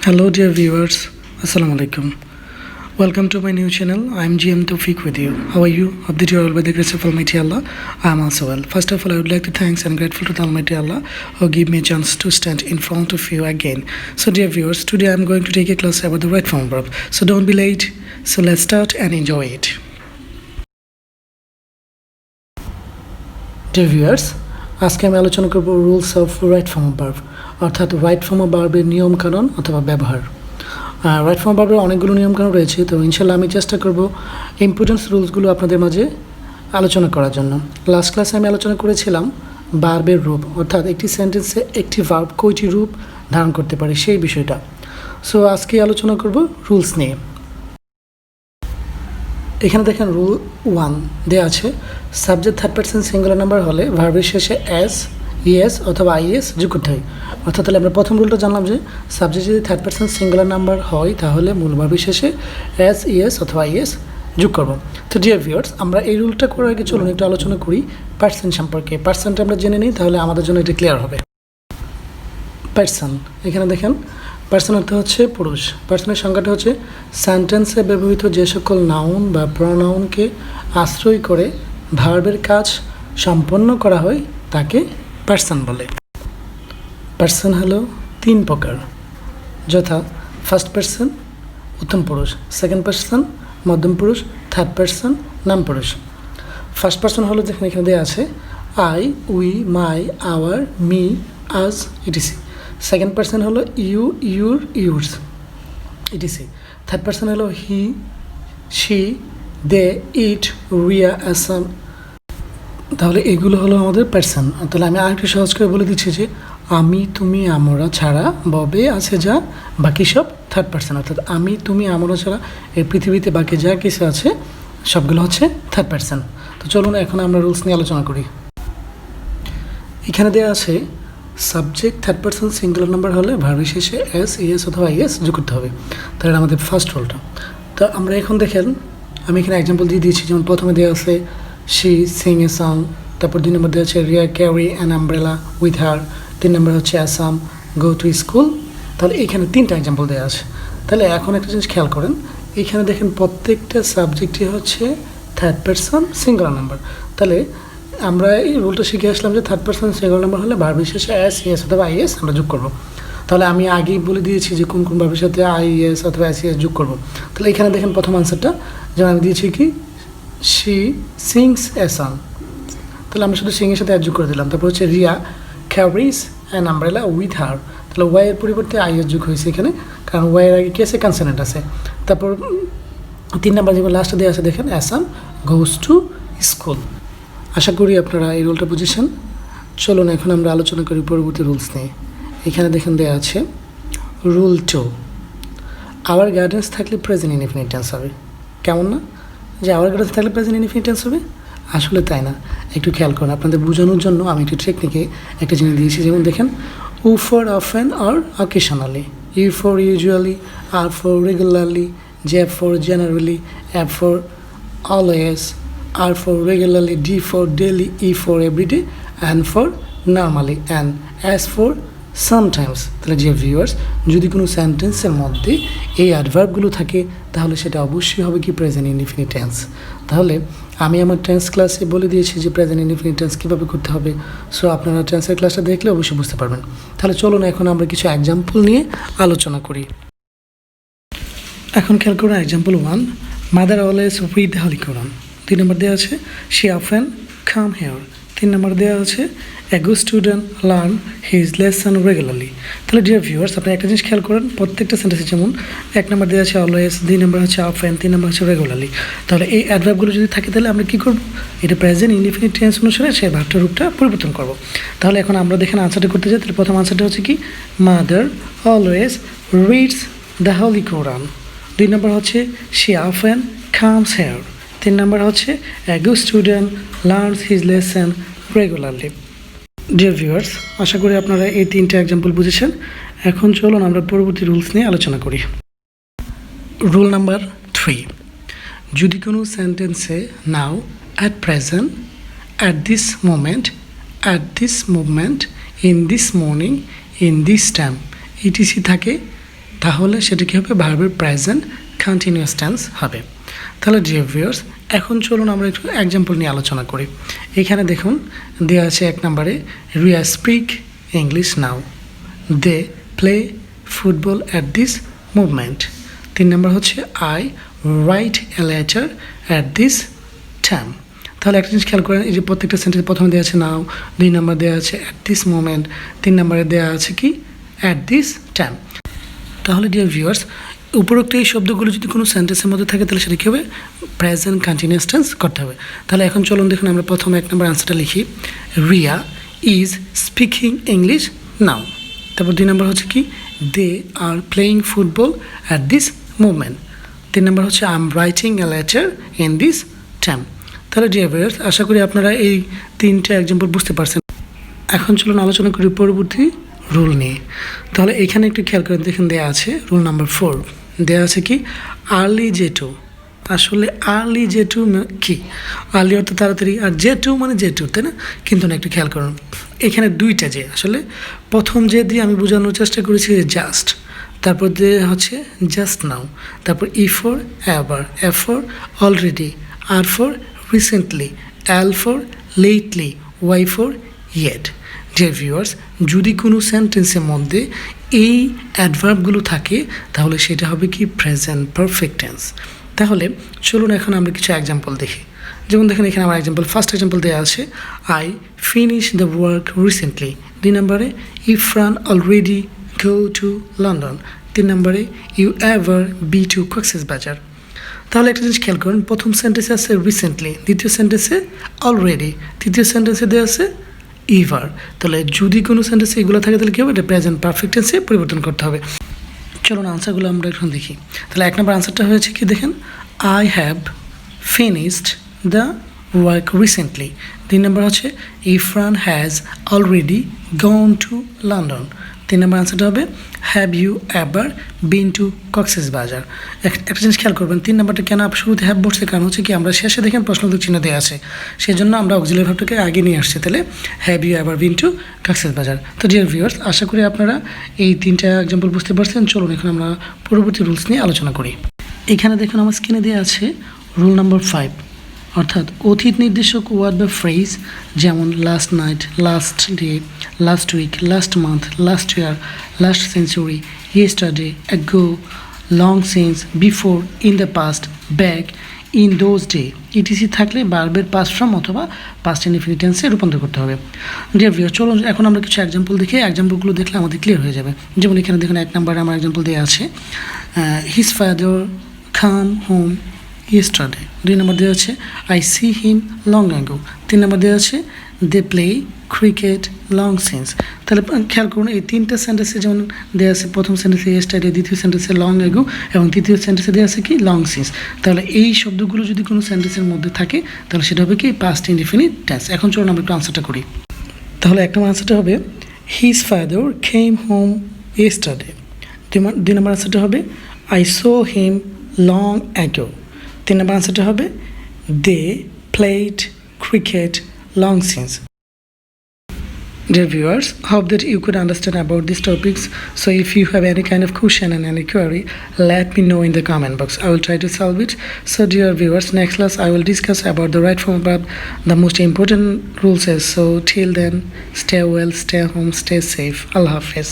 Hello, dear viewers. Assalamu alaikum. Welcome to my new channel. I am GM Tawfiq with you. How are you? Hope that you are all by the grace of Almighty Allah. I am also well. First of all, I would like to thanks and grateful to the Almighty Allah who gave me a chance to stand in front of you again. So, dear viewers, today I am going to take a class about the right form verb. So, don't be late. So, let's start and enjoy it. Dear viewers, আজকে আমি আলোচনা করব rules of right form of verb, অর্থাৎ right form of ভার্বের নিয়মকানুন অথবা ব্যবহার। Right form of ভার্বের অনেকগুলো নিয়মকানুন রয়েছে, তো ইনশাল্লাহ আমি চেষ্টা করব ইম্পর্টেন্স রুলসগুলো আপনাদের মাঝে আলোচনা করার জন্য। লাস্ট ক্লাসে আমি আলোচনা করেছিলাম ভার্বের রূপ, অর্থাৎ একটি সেন্টেন্সে একটি ভার্ব কয়টি রূপ ধারণ করতে পারে সেই বিষয়টা। সো আজকে আলোচনা করব রুলস নিয়ে। এখানে দেখেন রুল 1 দেওয়া আছে, subject third person singular number হলে ভার্বের শেষে এস, ইএস অথবা আইএস যোগ করতে হয়। অর্থাৎ তাহলে আমরা প্রথম রুলটা জানলাম যে সাবজেক্ট যদি থার্ড পারসন সিঙ্গুলার নাম্বার হয় তাহলে মূল ভার্বের শেষে এস, ইএস অথবা আইএস যোগ করব। তো ডিয়ার ভিউয়ার্স, আমরা এই রুলটা করার আগে চলুন একটু আলোচনা করি পার্সন সম্পর্কে। পার্সনটা আমরা জেনে নিই, তাহলে আমাদের জন্য এটা ক্লিয়ার হবে। পার্সন, এখানে দেখেন পার্সন অর্থ হচ্ছে পুরুষ। পার্সনের সংজ্ঞাটা হচ্ছে সেন্টেন্সে ব্যবহৃত যে সকল নাউন বা প্রনাউনকে আশ্রয় করে ভার্বের কাজ সম্পন্ন করা হয় তাকে পার্সন বলে। পার্সন হলো 3 প্রকার, যথা ফার্স্ট পার্সন উত্তম পুরুষ, সেকেন্ড পার্সন মধ্যম পুরুষ, থার্ড পার্সন নাম পুরুষ। ফার্স্ট পার্সন হলো যেখানে এখানে দেওয়া আছে I, we, my, our, me, us, etc. Second person হলো you, your, yours, etc. Third person হলো he, she, they, it, Riya, Assam. তাহলে এগুলো হলো আমাদের পার্সন। তাহলে আমি আরেকটু সহজ করে বলে দিচ্ছি যে আমি, তুমি, আমরা ছাড়া ববে আছে যা বাকি সব থার্ড পার্সন। অর্থাৎ আমি, তুমি, আমরা ছাড়া এই পৃথিবীতে বাকি যা কিছু আছে সবগুলো হচ্ছে থার্ড পার্সন। তো চলুন এখন আমরা রুলস নিয়ে আলোচনা করি। এখানে দেওয়া আছে subject third person singular number হলে ভার্বের শেষে এস, ইএস অথবা আইএস যোগ করতে হবে। তাহলে আমাদের ফার্স্ট রুলটা। তো আমরা এখন দেখেন আমি এখানে এক্সাম্পল দিয়ে দিয়েছি। যেমন প্রথমে দেওয়া আছে শি সিং এ সং, তারপর 2 নম্বর দেওয়া আছে Riya carry an umbrella with her, 3 নম্বর হচ্ছে আসাম গো টু স্কুল। তাহলে এইখানে 3টা এক্সাম্পল দেওয়া আছে। তাহলে এখন একটা জিনিস খেয়াল করেন, এইখানে দেখেন প্রত্যেকটা সাবজেক্টই হচ্ছে থার্ড পার্সন সিঙ্গুলার নাম্বার। তাহলে আমরা এই রুলটা শিখে আসলাম যে থার্ড পার্সন সিঙ্গুলার নাম্বার হলে ভার্বের শেষে এস, ইএস অথবা আইএস আমরা যোগ করবো। তাহলে আমি আগেই বলে দিয়েছি যে কোন কোন ভার্বের সাথে আইএস অথবা এস, ইএস যোগ করবো। তাহলে এখানে দেখেন প্রথম আনসারটা যেমন আমি দিয়েছি কি শি সিংস এ সং, তাহলে আমরা শুধু সিংয়ের সাথে যোগ করে দিলাম। তারপর হচ্ছে Riya ক্যারিস an umbrella with her, তাহলে ওয়াইয়ের পরিবর্তে আইএস যোগ হয়েছে এখানে, কারণ ওয়াইয়ের আগে কি আছে কনসোনেন্ট আছে। তারপর 3 নম্বর যেমন লাস্টে দেওয়া আছে দেখেন আসাম গোস টু স্কুল। আশা করি আপনারা এই রুলটা বুঝেছেন। চলুন এখন আমরা আলোচনা করি পরবর্তী রুলস নিয়ে। এখানে দেখেন দেওয়া আছে রুল 2, আওয়ার গার্ডেন্স থাকলে প্রেজেন্ট ইনডিফিনিট টেন্স হবে। কেমন না যে আওয়ার গার্ডেন্স থাকলে প্রেজেন্ট ইনডিফিনিট টেন্স হবে? আসলে তাই না, একটু খেয়াল করুন। আপনাদের বোঝানোর জন্য আমি একটু টেকনিকে একটা জিনিস দিয়েছি। যেমন দেখেন উ ফর অফেন আর অকেশনালি, ইউ ফর ইউজুয়ালি, আর for regularly, J for generally, F for always, R for regularly, D for daily, E for everyday, N for normally, and S for sometimes. তাহলে যে viewers, যদি কোনো সেন্টেন্সের মধ্যে এই অ্যাডভার্বগুলো থাকে তাহলে সেটা অবশ্যই হবে কি প্রেজেন্ট ইনডিফিনিট টেন্স। তাহলে আমি আমার টেন্স ক্লাসে বলে দিয়েছি যে প্রেজেন্ট ইনডিফিনিট টেন্স কীভাবে করতে হবে। সো আপনারা টেন্সের ক্লাসটা দেখলে অবশ্যই বুঝতে পারবেন। তাহলে চলুন এখন আমরা কিছু এক্সাম্পল নিয়ে আলোচনা করি। এখন খেয়াল করুন example 1, mother always read the holy Quran. 3 নম্বর দেওয়া আছে শি অফেন কাম হেয়ার। 3 নম্বর দেওয়া আছে a good student learn his lesson regularly. তাহলে ডিয়ার ভিউয়ার্স, আপনি একটা জিনিস খেয়াল করেন প্রত্যেকটা সেন্টেন্সে, যেমন 1 নম্বর দেওয়া আছে অলওয়েজ, 2 নম্বর হচ্ছে অফেন, 3 নম্বর হচ্ছে রেগুলারলি। তাহলে এই অ্যাডভার্বগুলো যদি থাকে তাহলে আমরা কী করবো, এটা প্রেজেন্ট ইনডিফিনিট টেন্স অনুসারে সেই ভার্বটার রূপটা পরিবর্তন করবো। তাহলে এখন আমরা দেখেন আনসারটা করতে যাই। তাহলে প্রথম আনসারটা হচ্ছে কি mother always reads the holy Quran. 2 নম্বর হচ্ছে শি অফেন কামস হেয়ার। 3 নম্বর হচ্ছে a good student learns his lesson regularly. Dear viewers, আশা করি আপনারা এই 3টা এক্সাম্পল বুঝেছেন। এখন চলুন আমরা পরবর্তী রুলস নিয়ে আলোচনা করি। রুল নাম্বার 3, যদি কোনো সেন্টেন্সে now, at present, at this moment, at this movement, in this morning, in this time etc থাকে তাহলে সেটা কী হবে, ভার্বের প্রেজেন্ট কন্টিনিউয়াস টেন্স হবে। তাহলে ডিয়ার ভিউয়ার্স, এখন চলুন আমরা একটু এক্সাম্পল নিয়ে আলোচনা করি। এখানে দেখুন দেওয়া আছে 1 নম্বরে, Riya speak English now, they play football at this movement. 3 নম্বর হচ্ছে I write a letter at this time. তাহলে একটা জিনিস খেয়াল করেন, এই যে প্রত্যেকটা সেন্টেন্স প্রথমে দেওয়া আছে নাও, 2 নম্বর দেওয়া আছে অ্যাট দিস মোমেন্ট, 3 নম্বরে দেওয়া আছে কি অ্যাট দিস টাইম। তাহলে ডিয়ার ভিউয়ার্স, উপরোক্ত এই শব্দগুলো যদি কোনো সেন্টেন্সের মধ্যে থাকে তাহলে সেটা কী হবে, প্রেজেন্ট কন্টিনিউয়াস টেন্স করতে হবে। তাহলে এখন চলুন দেখুন আমরা প্রথম 1 নম্বর আনসারটা লিখি, Riya is speaking English now. তারপর 2 নম্বর হচ্ছে কি, they are playing football at this movement. 3 নম্বর হচ্ছে I am writing a letter in this time. তাহলে ডিয়ার ভিউয়ার্স, আশা করি আপনারা এই 3টে এক্সাম্পল বুঝতে পারছেন। এখন চলুন আলোচনা করি পরবর্তী রুল নিয়ে। তাহলে এখানে একটু খেয়াল করেন, দেখুন দেওয়া আছে রুল নাম্বার 4, দেওয়া আছে কি আর্লি জেটু। আসলে আর্লি জেটু কি, আর্লি অর্থ তাড়াতাড়ি, আর জেটু মানে জেটু, তাই না? কিন্তু না, একটু খেয়াল করুন এখানে 2টা যে, আসলে প্রথম যে দিয়ে আমি বোঝানোর চেষ্টা করেছি জাস্ট, তারপর দিয়ে হচ্ছে জাস্ট নাও, তারপর E for ever, F for already, R for recently, L for lately, Y for yet. Dear viewers, যদি কোনো সেন্টেন্সের মধ্যে এই অ্যাডভার্বগুলো থাকে তাহলে সেটা হবে কি প্রেজেন্ট পারফেক্ট টেন্স। তাহলে চলুন এখন আমরা কিছু এক্সাম্পল দেখি। যেমন দেখেন এখানে আমার এক্সাম্পল, ফার্স্ট এক্সাম্পল দেওয়া আছে I finish the work recently. 2 নম্বরে Ifran already go to London. 3 নম্বরে you ever be to Cox's Bazar. তাহলে একটা জিনিস খেয়াল করুন, প্রথম সেন্টেন্সে আছে রিসেন্টলি, দ্বিতীয় সেন্টেন্সে অলরেডি, তৃতীয় সেন্টেন্সে দেওয়া আছে ইভার। তাহলে যদি কোনো সেন্টেন্সে এগুলো থাকে তাহলে কী হবে, এটা প্রেজেন্ট পারফেক্ট টেন্সে পরিবর্তন করতে হবে। চলুন আনসারগুলো আমরা এখন দেখি। তাহলে 1 নম্বর আনসারটা হয়েছে কি দেখেন, I have finished the work recently. 2 নম্বর হচ্ছে ইফরান has already gone to London. 3 নম্বর আনসারটা হবে have you ever been to Cox's Bazar. একটা জিনিস খেয়াল করবেন, 3 নম্বরটা কেন শুরুতে হ্যাভ বসছে, কারণ হচ্ছে কি আমরা শেষে দেখেন প্রশ্নবোধক চিহ্ন দেওয়া আছে, সেই জন্য আমরা অক্সিলারি ভার্বটাকে আগে নিয়ে আসছি। তাহলে have you ever been to Cox's Bazar. তো ডিয়ার ভিউয়ার্স, আশা করি আপনারা এই 3টা এক্সাম্পল বুঝতে পারছেন। চলুন এখন আমরা পরবর্তী রুলস নিয়ে আলোচনা করি। এখানে দেখুন আমার স্ক্রিনে দেওয়া আছে রুল নাম্বার 5, অর্থাৎ অতীত নির্দেশক ওয়ার্ড বা ফ্রেজ, যেমন last night, last day, last week, last month, last year, last century, yesterday, ago, long since, before, in the past, back, in those day etc থাকলে ভার্বের পাস্ট ফর্ম অথবা past indefinite টেন্সে রূপান্তর করতে হবে। Dear viewer, চলুন এখন আমরা কিছু এক্সাম্পল দেখি, এক্সাম্পলগুলো দেখলে আমাদের ক্লিয়ার হয়ে যাবে। যেমন এখানে দেখুন 1 নম্বরে আমার এক্সাম্পল দেওয়া আছে his father come home yesterday. 2 নম্বর দেওয়া আছে I see him long ago. 3 নম্বর দেওয়া আছে they play cricket long since. তাহলে খেয়াল করুন এই 3টা সেন্টেন্সে যেমন দেওয়া আছে, প্রথম সেন্টেন্সে ইয়েস্টারডে, দ্বিতীয় সেন্টেন্সে লং অ্যাগো এবং তৃতীয় সেন্টেন্সে দেওয়া আছে কি লং সিন্স। তাহলে এই শব্দগুলো যদি কোনো সেন্টেন্সের মধ্যে থাকে তাহলে সেটা হবে কি পাস্ট ইনডিফিনিট টেন্স। এখন চলুন আমরা একটু আনসারটা করি। তাহলে 1 নম্বর আনসারটা হবে his father came home yesterday. 2 নম্বর আনসারটা হবে I saw him long ago. 3 নম্বর আনসারটা হবে they played cricket long since. Dear viewers, hope that you could understand about these topics. So if you have any kind of question and any query, let me know in the comment box. I will try to solve it. So dear viewers, next class I will discuss about the right form verb, the most important rules. So till then, stay well, stay home, stay safe. Allah Hafiz.